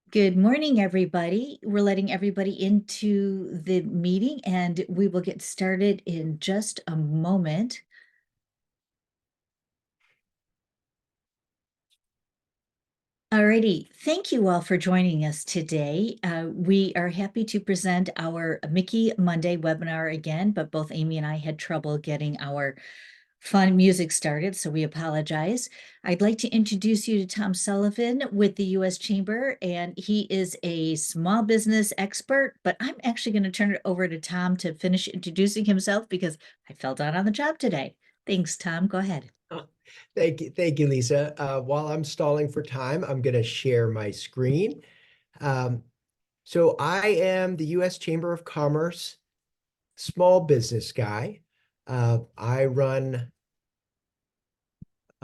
Good morning, everybody. We're letting everybody into the meeting and we will get started in just a moment. Alrighty, thank you all for joining us today. We are happy to present our MIKI Monday webinar again, but both Amy and I had trouble getting our fun music started, so we apologize. I'd like to introduce you to Tom Sullivan with the U.S. Chamber, and he is a small business expert, but I'm actually going to turn it over to Tom to finish introducing himself because I fell down on the job today. Thanks, Tom. Go ahead. Oh, thank you, Lisa. While I'm stalling for time, I'm going to share my screen. Um, so I am the U.S. Chamber of Commerce small business guy. I run,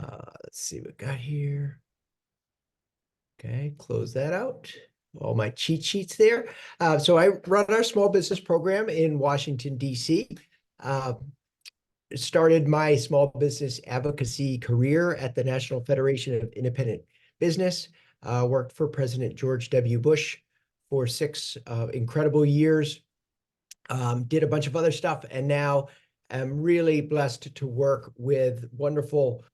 let's see what we got here. Okay, close that out. All my cheat sheets there. So I run our small business program in Washington, D.C. Started my small business advocacy career at the National Federation of Independent Business. Worked for President George W. Bush for 6 incredible years. Did a bunch of other stuff, and now I'm really blessed to work with wonderful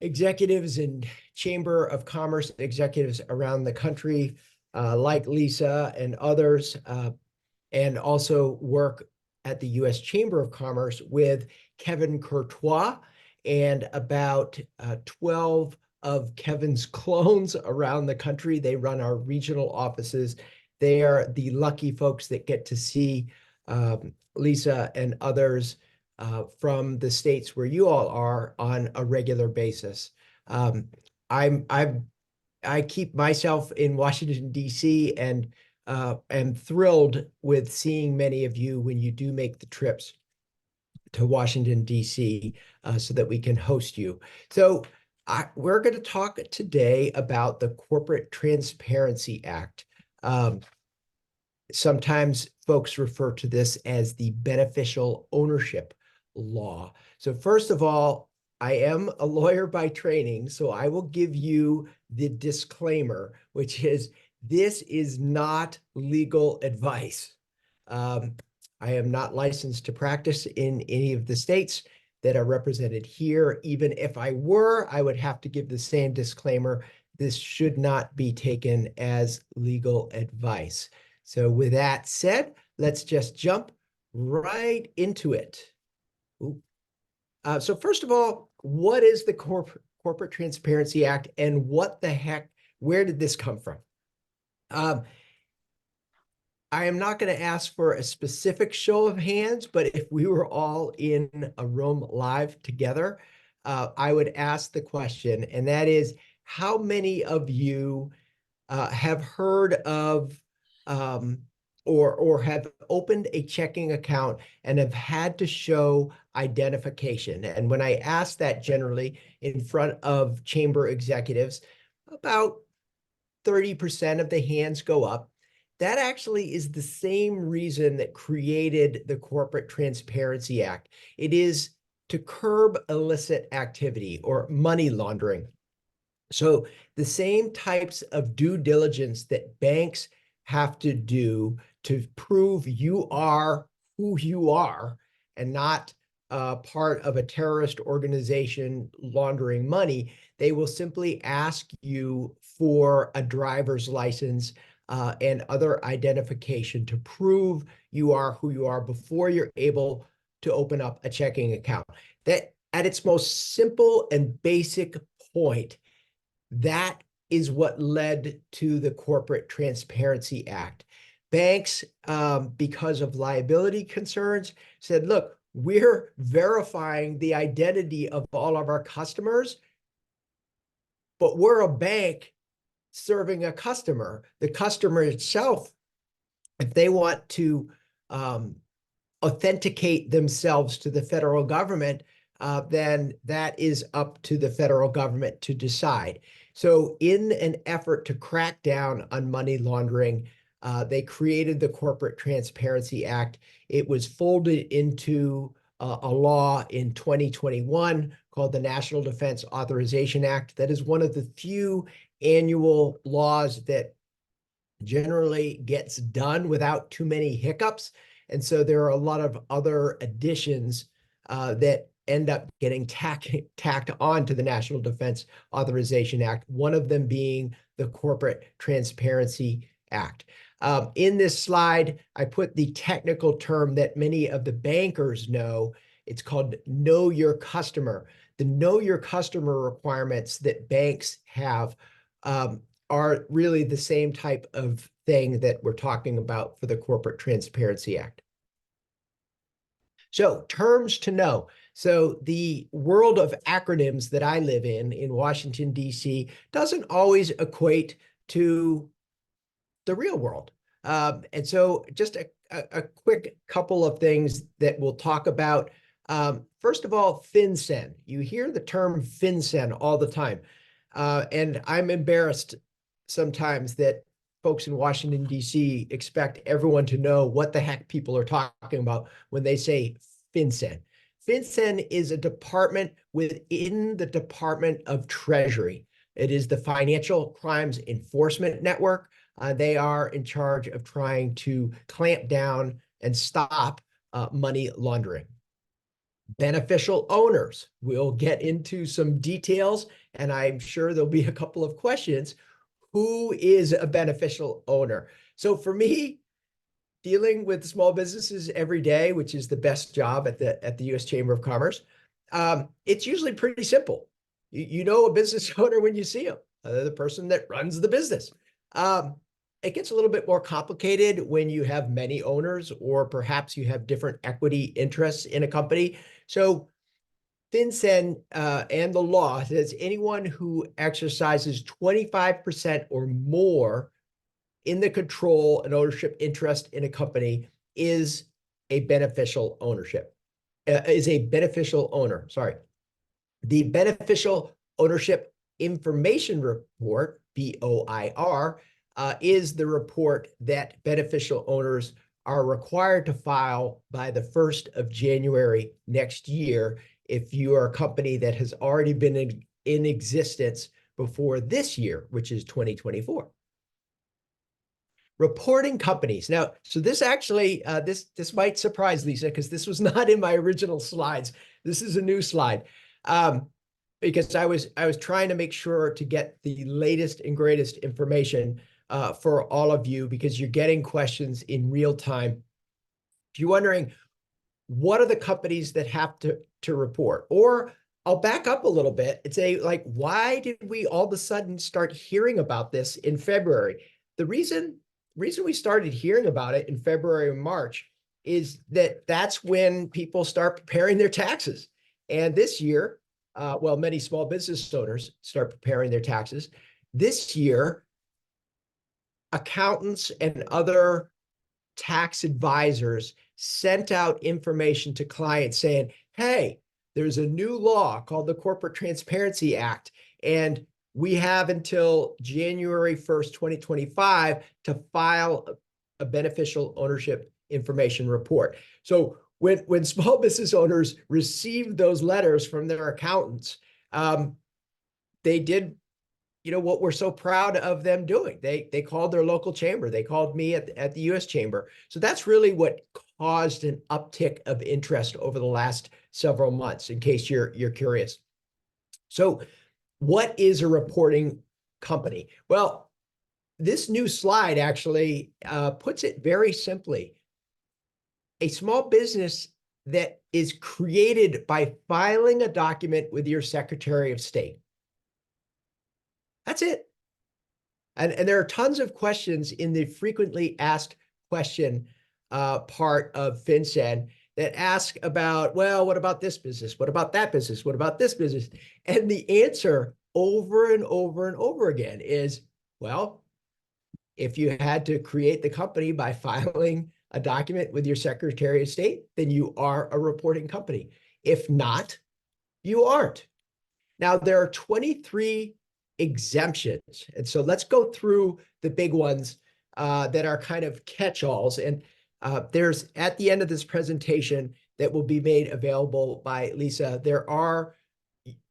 executives and Chamber of Commerce executives around the country, like Lisa and others, and also work at the U.S. Chamber of Commerce with Kevin Courtois and about 12 of Kevin's clones around the country. They run our regional offices. They are the lucky folks that get to see Lisa and others from the states where you all are on a regular basis. I keep myself in Washington, D.C., and am thrilled with seeing many of you when you do make the trips to Washington, D.C., so that we can host you. So we're going to talk today about the Corporate Transparency Act. Sometimes folks refer to this as the beneficial ownership law. So first of all, I am a lawyer by training, so I will give you the disclaimer, which is this is not legal advice. I am not licensed to practice in any of the states that are represented here. Even if I were, I would have to give the same disclaimer. This should not be taken as legal advice. So with that said, let's just jump right into it. So first of all, what is the Corporate Transparency Act, and what the heck, where did this come from? I am not going to ask for a specific show of hands, but if we were all in a room live together, I would ask the question, and that is, how many of you have heard of or have opened a checking account and have had to show identification? And when I ask that generally in front of chamber executives, about 30% of the hands go up. That actually is the same reason that created the Corporate Transparency Act. It is to curb illicit activity or money laundering. So the same types of due diligence that banks have to do to prove you are who you are and not part of a terrorist organization laundering money, they will simply ask you for a driver's license and other identification to prove you are who you are before you're able to open up a checking account. That, at its most simple and basic point, that is what led to the Corporate Transparency Act. Banks, because of liability concerns, said, look, we're verifying the identity of all of our customers, but we're a bank serving a customer. The customer itself, if they want to authenticate themselves to the federal government, then that is up to the federal government to decide. So in an effort to crack down on money laundering, they created the Corporate Transparency Act. It was folded into a law in 2021 called the National Defense Authorization Act. That is one of the few annual laws that generally gets done without too many hiccups. And so there are a lot of other additions that end up getting tacked on to the National Defense Authorization Act, one of them being the Corporate Transparency Act. In this slide, I put the technical term that many of the bankers know. It's called Know Your Customer. The Know Your Customer requirements that banks have are really the same type of thing that we're talking about for the Corporate Transparency Act. So terms to know. So the world of acronyms that I live in Washington, D.C., doesn't always equate to the real world. And so just a quick couple of things that we'll talk about. First of all, FinCEN. You hear the term FinCEN all the time. And I'm embarrassed sometimes that folks in Washington, D.C. expect everyone to know what the heck people are talking about when they say FinCEN. FinCEN is a department within the Department of Treasury. It is the Financial Crimes Enforcement Network. They are in charge of trying to clamp down and stop money laundering. Beneficial owners. We'll get into some details, and I'm sure there'll be a couple of questions. Who is a beneficial owner? So for me, dealing with small businesses every day, which is the best job at the U.S. Chamber of Commerce, it's usually pretty simple. You know a business owner when you see them, the person that runs the business. It gets a little bit more complicated when you have many owners, or perhaps you have different equity interests in a company. So FinCEN and the law says anyone who exercises 25% or more in the control and ownership interest in a company is a beneficial ownership, is a beneficial owner. Sorry. The Beneficial Ownership Information Report, BOIR, is the report that beneficial owners are required to file by the 1st of January next year if you are a company that has already been in existence before this year, which is 2024. Reporting companies. Now, so this actually, this might surprise Lisa, because this was not in my original slides. This is a new slide. Because I was trying to make sure to get the latest and greatest information for all of you, because you're getting questions in real time. If you're wondering, what are the companies that have to report? Or I'll back up a little bit and say, like, why did we all of a sudden start hearing about this in February? The reason we started hearing about it in February and March is that that's when people start preparing their taxes. And this year, well, many small business owners start preparing their taxes. This year, accountants and other tax advisors sent out information to clients saying, hey, there's a new law called the Corporate Transparency Act, and we have until January 1st, 2025 to file a beneficial ownership information report. So when small business owners received those letters from their accountants, they did, what we're so proud of them doing. They called their local chamber. They called me at the U.S. Chamber. So that's really what caused an uptick of interest over the last several months, in case you're curious. So what is a reporting company? Well, this new slide actually puts it very simply. A small business that is created by filing a document with your Secretary of State. That's it. And there are tons of questions in the frequently asked question part of FinCEN that ask about, well, what about this business? What about that business? What about this business? And the answer over and over and over again is, well, if you had to create the company by filing a document with your Secretary of State, then you are a reporting company. If not, you aren't. Now, there are 23 exemptions. And so let's go through the big ones that are kind of catch-alls. And there's, at the end of this presentation that will be made available by Lisa, there are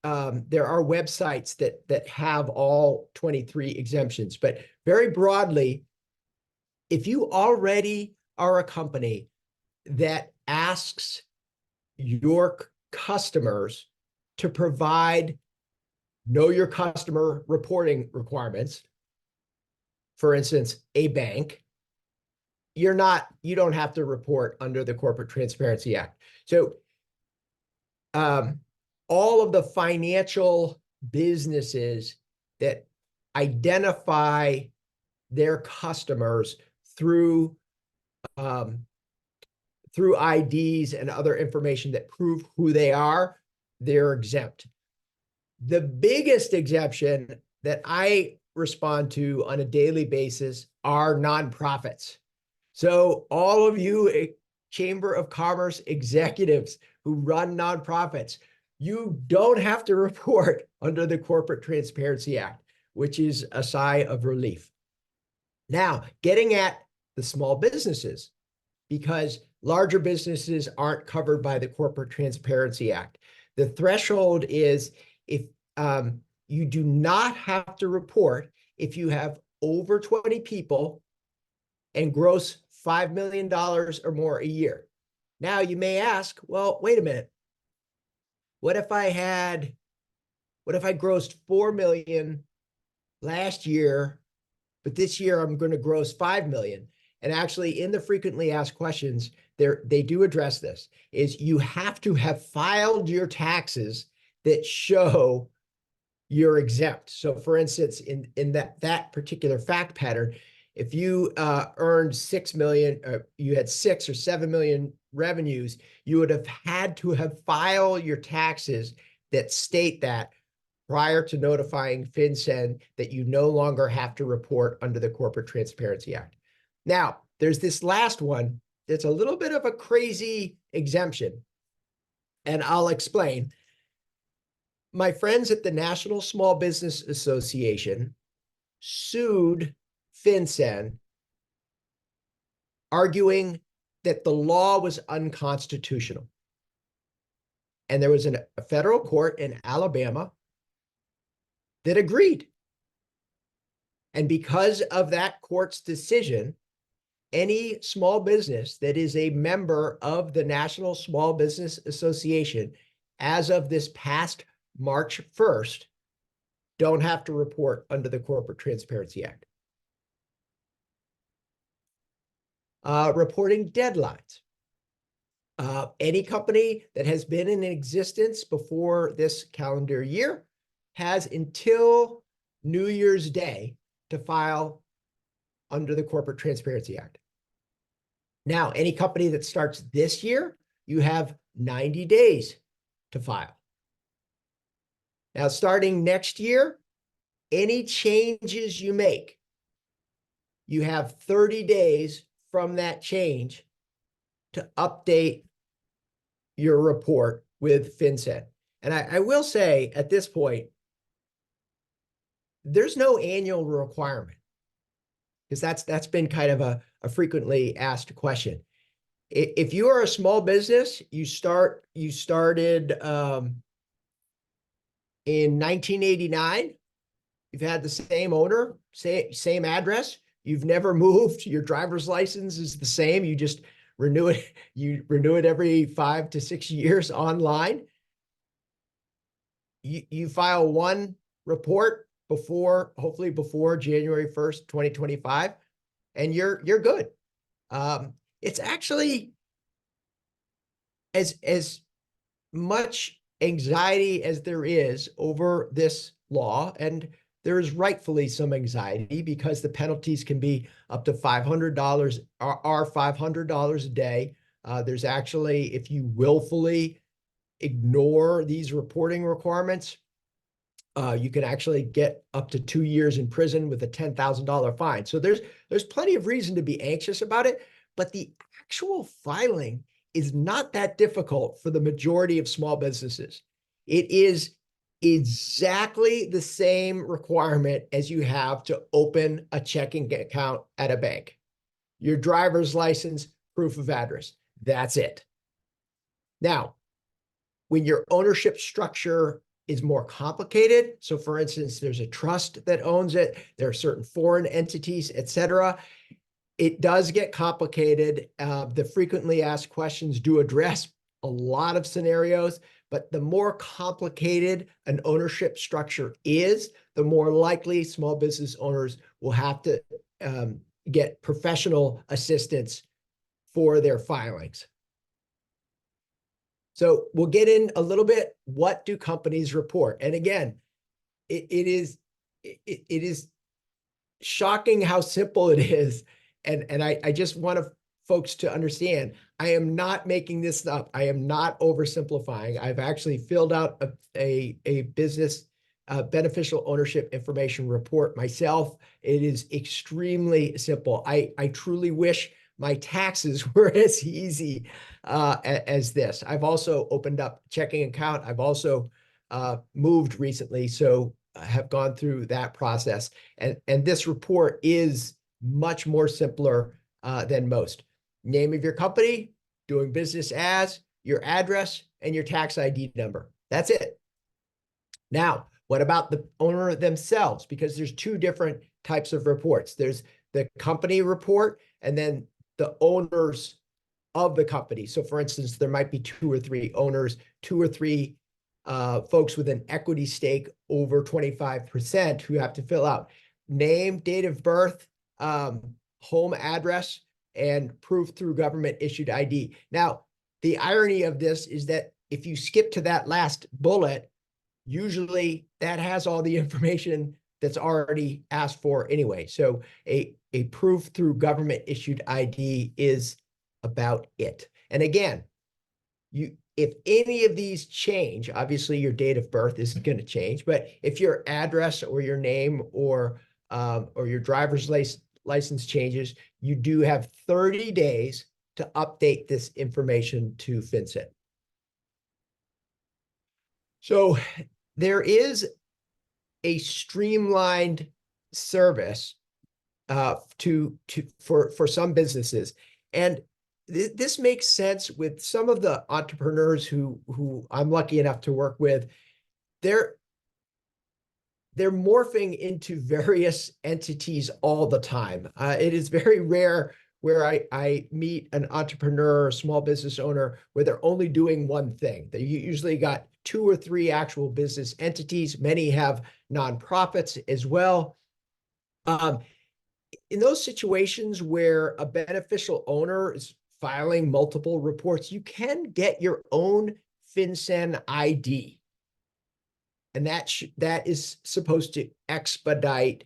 websites that have all 23 exemptions. But very broadly, if you already are a company that asks your customers to provide know your customer reporting requirements, for instance, a bank, you don't have to report under the Corporate Transparency Act. So all of the financial businesses that identify their customers through through IDs and other information that prove who they are, they're exempt. The biggest exemption that I respond to on a daily basis are nonprofits. So all of you Chamber of Commerce executives who run nonprofits, you don't have to report under the Corporate Transparency Act, which is a sigh of relief. Now, getting at the small businesses, because larger businesses aren't covered by the Corporate Transparency Act. The threshold is if you do not have to report if you have over 20 people and gross $5 million or more a year. Now you may ask, well, wait a minute. What if I grossed 4 million last year, but this year I'm going to gross 5 million? And actually in the frequently asked questions, they do address this, is you have to have filed your taxes that show you're exempt. So for instance, in that particular fact pattern, if you earned 6 million, you had 6 or 7 million revenues, you would have had to have filed your taxes that state that prior to notifying FinCEN that you no longer have to report under the Corporate Transparency Act. Now, there's this last one that's a little bit of a crazy exemption, and I'll explain. My friends at the National Small Business Association sued FinCEN, arguing that the law was unconstitutional. And there was a federal court in Alabama that agreed. And because of that court's decision, any small business that is a member of the National Small Business Association, as of this past March 1st, don't have to report under the Corporate Transparency Act. Reporting deadlines. Any company that has been in existence before this calendar year has until New Year's Day to file under the Corporate Transparency Act. Now, any company that starts this year, you have 90 days to file. Now, starting next year, any changes you make, you have 30 days from that change to update your report with FinCEN. And I will say at this point, there's no annual requirement, because that's been kind of a frequently asked question. If you are a small business, you started in 1989, you've had the same owner, same address, you've never moved, your driver's license is the same, you just renew it every 5 to 6 years online. You file one report hopefully before January 1st, 2025, and you're good. It's actually as much anxiety as there is over this law, and there is rightfully some anxiety because the penalties can be up to $500, are $500 a day. There's actually, if you willfully ignore these reporting requirements, you can actually get up to 2 years in prison with a $10,000 fine. So there's plenty of reason to be anxious about it, but the actual filing is not that difficult for the majority of small businesses. It is exactly the same requirement as you have to open a checking account at a bank. Your driver's license, proof of address, that's it. Now, when your ownership structure is more complicated, so for instance, there's a trust that owns it, there are certain foreign entities, et cetera, It does get complicated. The frequently asked questions do address a lot of scenarios, but the more complicated an ownership structure is, the more likely small business owners will have to get professional assistance for their filings. So we'll get in a little bit. What do companies report? And again, it is shocking how simple it is. And I just want folks to understand, I am not making this up. I am not oversimplifying. I've actually filled out a business beneficial ownership information report myself. It is extremely simple. I truly wish my taxes were as easy as this. I've also opened up a checking account. I've also moved recently, so I have gone through that process. And this report is much more simpler than most. Name of your company, doing business as, your address, and your tax ID number. That's it. Now, what about the owner themselves? Because there's two different types of reports. There's the company report and then the owners of the company. So for instance, there might be 2 or 3 owners, 2 or 3 folks with an equity stake over 25% who have to fill out name, date of birth, home address, and proof through government issued ID. Now, the irony of this is that if you skip to that last bullet, usually that has all the information that's already asked for anyway. So a proof through government issued ID is about it. And again, if any of these change, obviously your date of birth isn't going to change, but if your address or your name or your driver's license changes, you do have 30 days to update this information to FinCEN. So there is a streamlined service for some businesses, and this makes sense with some of the entrepreneurs who I'm lucky enough to work with. They're morphing into various entities all the time. It is very rare where I meet an entrepreneur or small business owner where they're only doing one thing. They usually got 2 or 3 actual business entities. Many have nonprofits as well. In those situations where a beneficial owner is filing multiple reports, you can get your own FinCEN ID. And that is supposed to expedite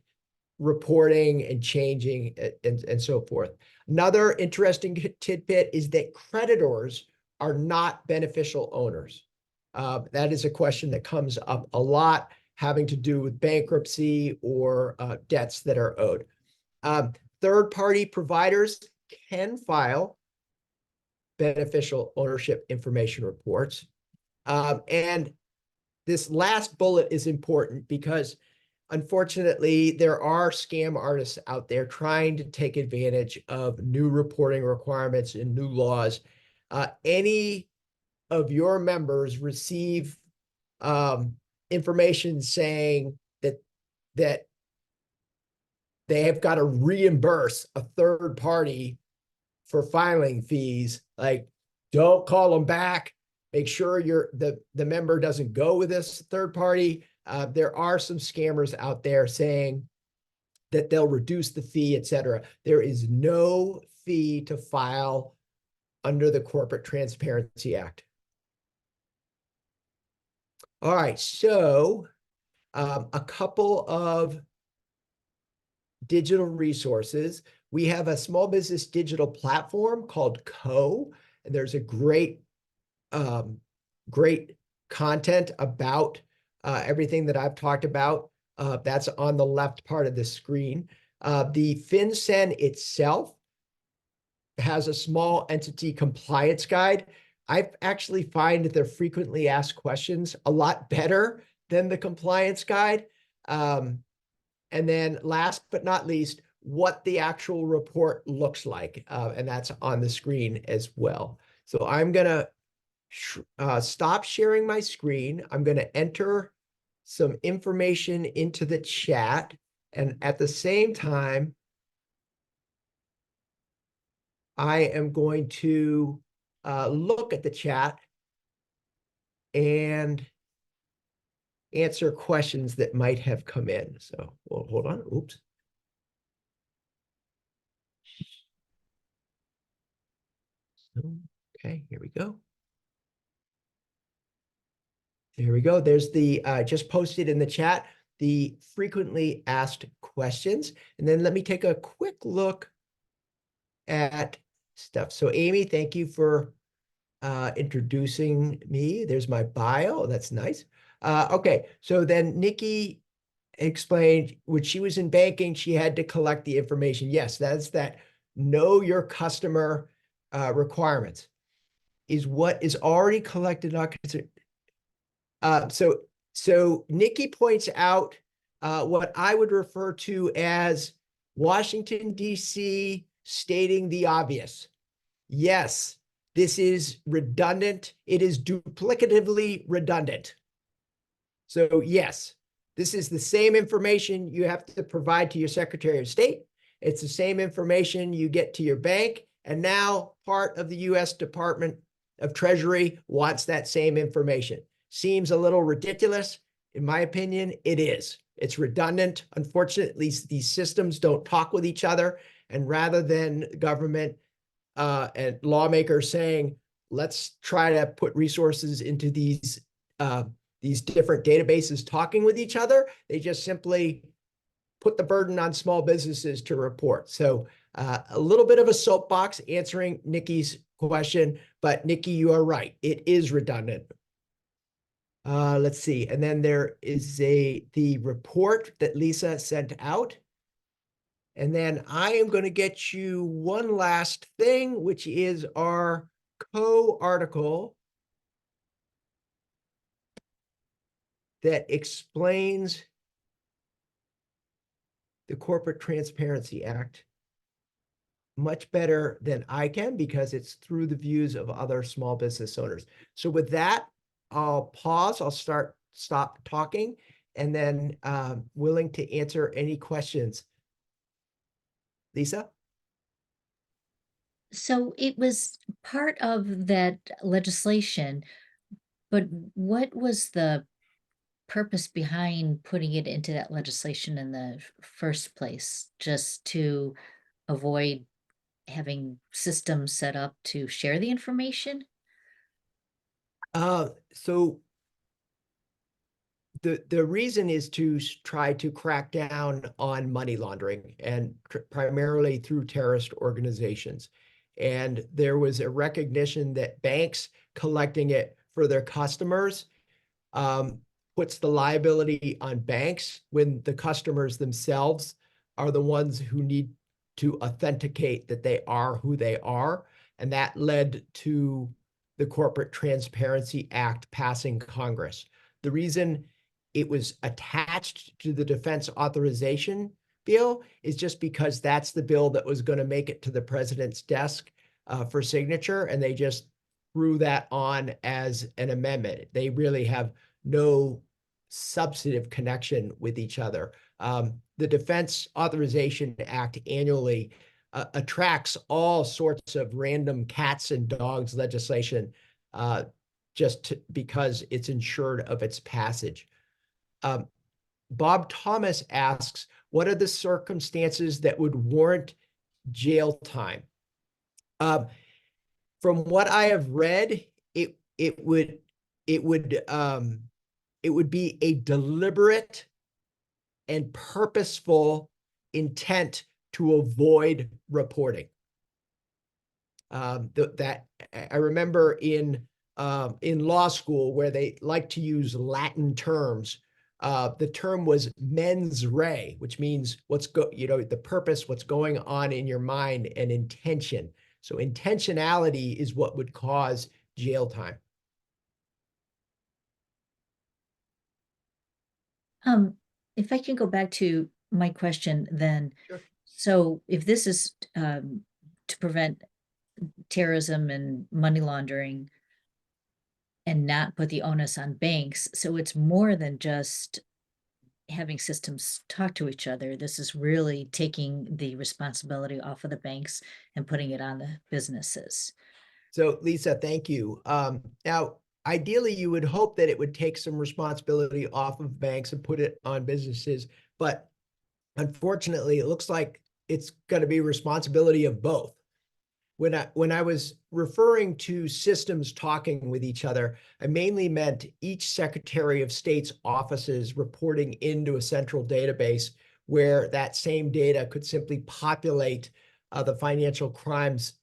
reporting and changing and so forth. Another interesting tidbit is that creditors are not beneficial owners. That is a question that comes up a lot, having to do with bankruptcy or debts that are owed. Third-party providers can file beneficial ownership information reports. And this last bullet is important because, unfortunately, there are scam artists out there trying to take advantage of new reporting requirements and new laws. Any of your members receive information saying that they have got to reimburse a third party for filing fees, like, don't call them back. Make sure the member doesn't go with this third party. There are some scammers out there saying that they'll reduce the fee, et cetera. There is no fee to file under the Corporate Transparency Act. All right, so a couple of digital resources. We have a small business digital platform called Co. And there's a great content about everything that I've talked about. That's on the left part of the screen. The FinCEN itself has a small entity compliance guide. I actually find their frequently asked questions a lot better than the compliance guide. And then last but not least, what the actual report looks like. And that's on the screen as well. So I'm going to stop sharing my screen. I'm going to enter some information into the chat. And at the same time, I am going to look at the chat and answer questions that might have come in. So, well, hold on. Oops. Okay, here we go. There we go. There's the just posted in the chat, the frequently asked questions. And then let me take a quick look at stuff. So Amy, thank you for introducing me. There's my bio. That's nice. Okay, so then Nikki explained when she was in banking, she had to collect the information. Yes, that's that know your customer requirements is what is already collected, not considered. So Nikki points out what I would refer to as Washington, D.C. stating the obvious. Yes, this is redundant. It is duplicatively redundant. So yes, this is the same information you have to provide to your Secretary of State. It's the same information you get to your bank. And now part of the U.S. Department of Treasury wants that same information. Seems a little ridiculous. In my opinion, it is. It's redundant. Unfortunately, these systems don't talk with each other. And rather than government and lawmakers saying, let's try to put resources into these different databases talking with each other, they just simply put the burden on small businesses to report. So a little bit of a soapbox answering Nikki's question, but Nikki, you are right. It is redundant. Let's see. And then there is the report that Lisa sent out. And then I am going to get you one last thing, which is our co-article that explains the Corporate Transparency Act much better than I can because it's through the views of other small business owners. So with that, I'll pause. I'll stop talking, and then willing to answer any questions. Lisa? So it was part of that legislation, but what was the purpose behind putting it into that legislation in the first place? Just to avoid having systems set up to share the information? So the reason is to try to crack down on money laundering and primarily through terrorist organizations. And there was a recognition that banks collecting it for their customers um, puts the liability on banks when the customers themselves are the ones who need to authenticate that they are who they are. And that led to the Corporate Transparency Act passing Congress. The reason it was attached to the Defense Authorization Bill is just because that's the bill that was going to make it to the president's desk for signature, and they just threw that on as an amendment. They really have no substantive connection with each other. The Defense Authorization Act annually attracts all sorts of random cats and dogs legislation because it's ensured of its passage. Bob Thomas asks, what are the circumstances that would warrant jail time? From what I have read, it would be a deliberate and purposeful intent to avoid reporting. That I remember in law school where they like to use Latin terms. The term was mens rea, which means the purpose, what's going on in your mind, and intention. So intentionality is what would cause jail time. If I can go back to my question then. Sure. So if this is to prevent terrorism and money laundering and not put the onus on banks, so it's more than just having systems talk to each other. This is really taking the responsibility off of the banks and putting it on the businesses. So Lisa, thank you. Now, ideally, you would hope that it would take some responsibility off of banks and put it on businesses, but unfortunately, it looks like it's going to be responsibility of both. When I was referring to systems talking with each other, I mainly meant each Secretary of State's offices reporting into a central database where that same data could simply populate the financial crimes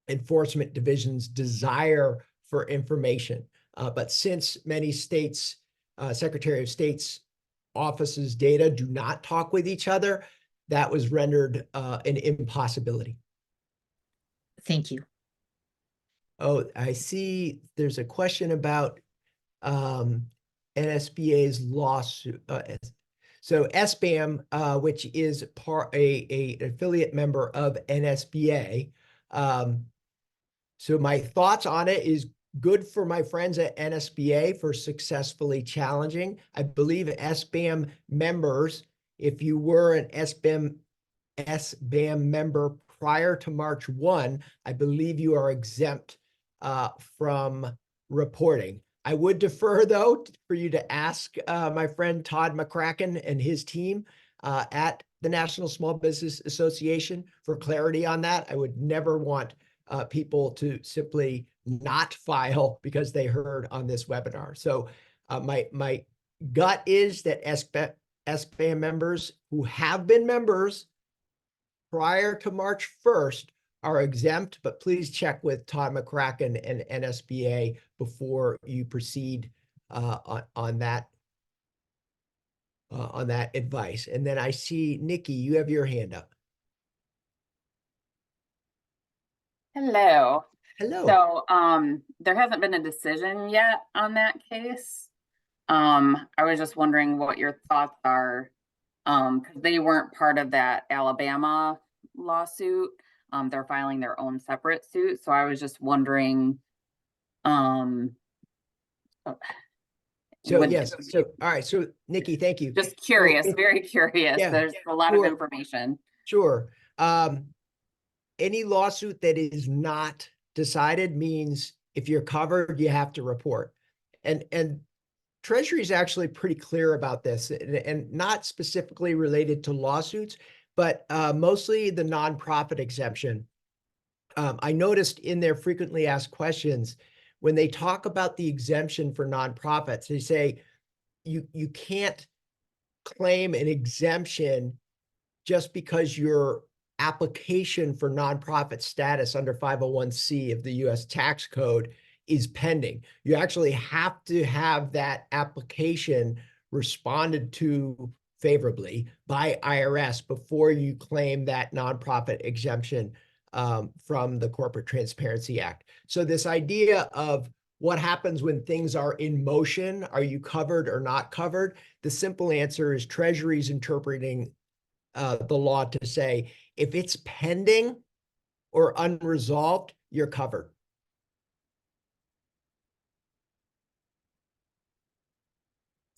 enforcement division's desire for information. But since many states, Secretary of State's offices' data do not talk with each other, that was rendered an impossibility. Thank you. Oh, I see there's a question about NSBA's lawsuit. So SBAM, which is an affiliate member of NSBA. So my thoughts on it is good for my friends at NSBA for successfully challenging. I believe SBAM members, if you were an SBAM member prior to March 1, I believe you are exempt from reporting. I would defer, though, for you to ask my friend Todd McCracken and his team at the National Small Business Association for clarity on that. I would never want people to simply not file because they heard on this webinar. So my gut is that SBAM members who have been members prior to March 1st are exempt, but please check with Todd McCracken and NSBA before you proceed on that advice. And then I see Nikki, you have your hand up. Hello. Hello. So, there hasn't been a decision yet on that case. I was just wondering what your thoughts are, because they weren't part of that Alabama lawsuit. They're filing their own separate suit, so I was just wondering, um, So would yes, so all right, so Nikki, thank you. just So curious, very curious. yeah, There's a lot of sure. information. Sure. Any lawsuit that is not decided means if you're covered, you have to report. And Treasury is actually pretty clear about this, and not specifically related to lawsuits, but mostly the nonprofit exemption. I noticed in their frequently asked questions, when they talk about the exemption for nonprofits, they say you can't claim an exemption just because your application for nonprofit status under 501c of the US tax code is pending. You actually have to have that application responded to favorably by IRS before you claim that nonprofit exemption from the Corporate Transparency Act. So this idea of what happens when things are in motion, are you covered or not covered? The simple answer is Treasury's interpreting the law to say, if it's pending or unresolved, you're covered.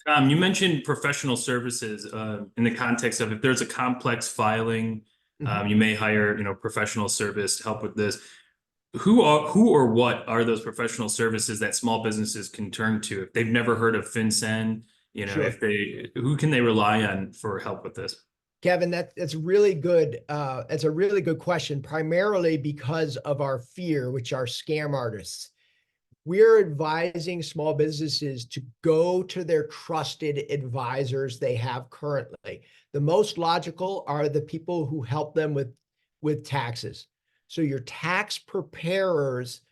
You mentioned professional services in the context of if there's a complex filing, you may hire, professional service to help with this. Who or what are those professional services that small businesses can turn to if they've never heard of FinCEN? Sure. Who can they rely on for help with this? Kevin, that's really good. It's a really good question, primarily because of our fear, which are scam artists. We're advising small businesses to go to their trusted advisors they have currently. The most logical are the people who help them with taxes. So your tax preparers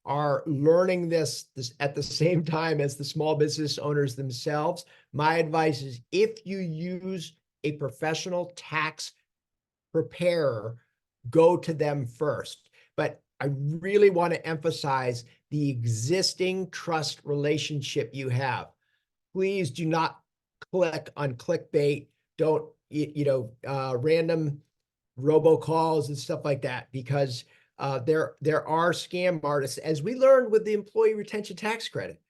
are learning this at the same time as the small business owners themselves. My advice is if you use a professional tax preparer, go to them first. But I really want to emphasize the existing trust relationship you have. Please do not click on clickbait. Don't, random robocalls and stuff like that, because there are scam artists, as we learned with the employee retention tax credit.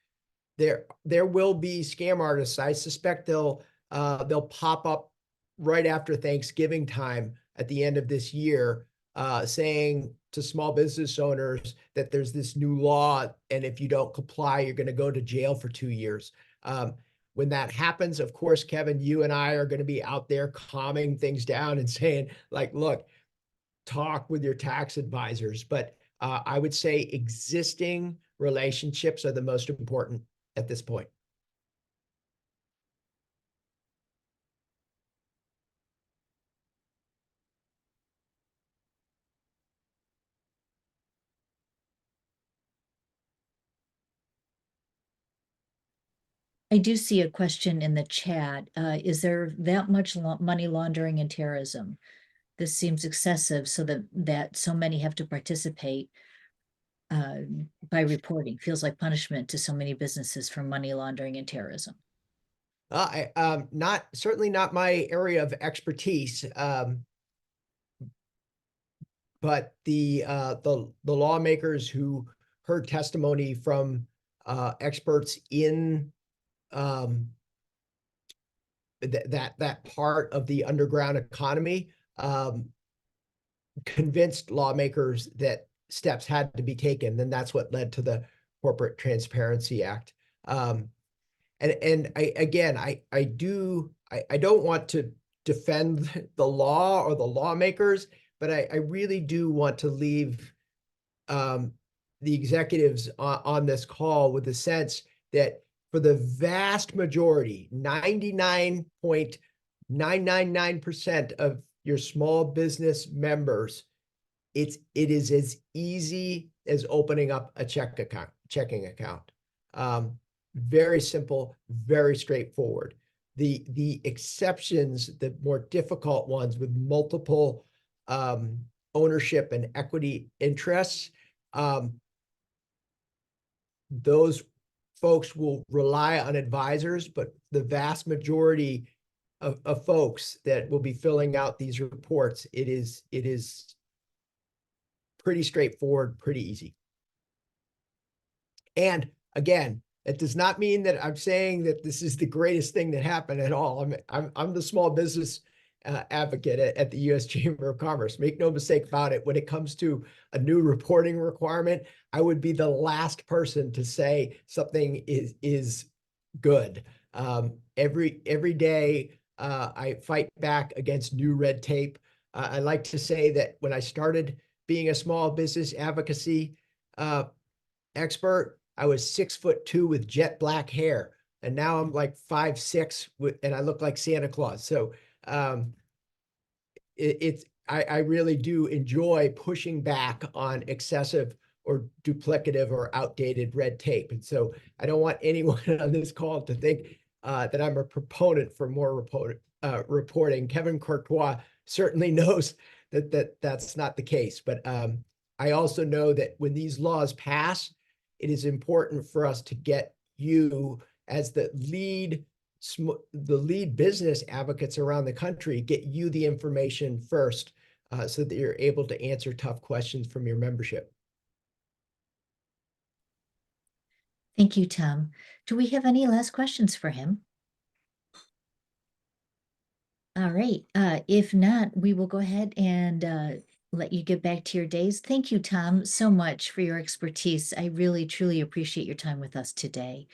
There will be scam artists. I suspect they'll they'll pop up right after Thanksgiving time at the end of this year, saying to small business owners that there's this new law, and if you don't comply, you're going to go to jail for 2 years. When that happens, of course, Kevin, you and I are going to be out there calming things down and saying, like, look, talk with your tax advisors. But I would say existing relationships are the most important at this point. I do see a question in the chat. Is there that much money laundering and terrorism? This seems excessive so that so many have to participate by reporting. Feels like punishment to so many businesses for money laundering and terrorism. Not certainly not my area of expertise. But the lawmakers who heard testimony from experts in that part of the underground economy convinced lawmakers that steps had to be taken. And that's what led to the Corporate Transparency Act. And I don't want to defend the law or the lawmakers, but I really do want to leave the executives on this call with the sense that for the vast majority, 99.999% of your small business members, it is as easy as opening up a checking account. Very simple, very straightforward. The exceptions, the more difficult ones with multiple ownership and equity interests, those folks will rely on advisors, but the vast majority of folks that will be filling out these reports, it is pretty straightforward, pretty easy. And again, it does not mean that I'm saying that this is the greatest thing that happened at all. I'm the small business advocate at the U.S. Chamber of Commerce. Make no mistake about it. When it comes to a new reporting requirement, I would be the last person to say something is good. Every day, I fight back against new red tape. I like to say that when I started being a small business advocacy expert, I was 6'2" with jet black hair, and now I'm like 5'6" and I look like Santa Claus. So I really do enjoy pushing back on excessive or duplicative or outdated red tape. And so I don't want anyone on this call to think that I'm a proponent for more reporting. Kevin Courtois certainly knows that's not the case. But I also know that when these laws pass, it is important for us to get you as the lead business advocates around the country, get you the information first so that you're able to answer tough questions from your membership. Thank you, Tom. Do we have any last questions for him? All right. If not, we will go ahead and let you get back to your days. Thank you, Tom, so much for your expertise. I really, truly appreciate your time with us today.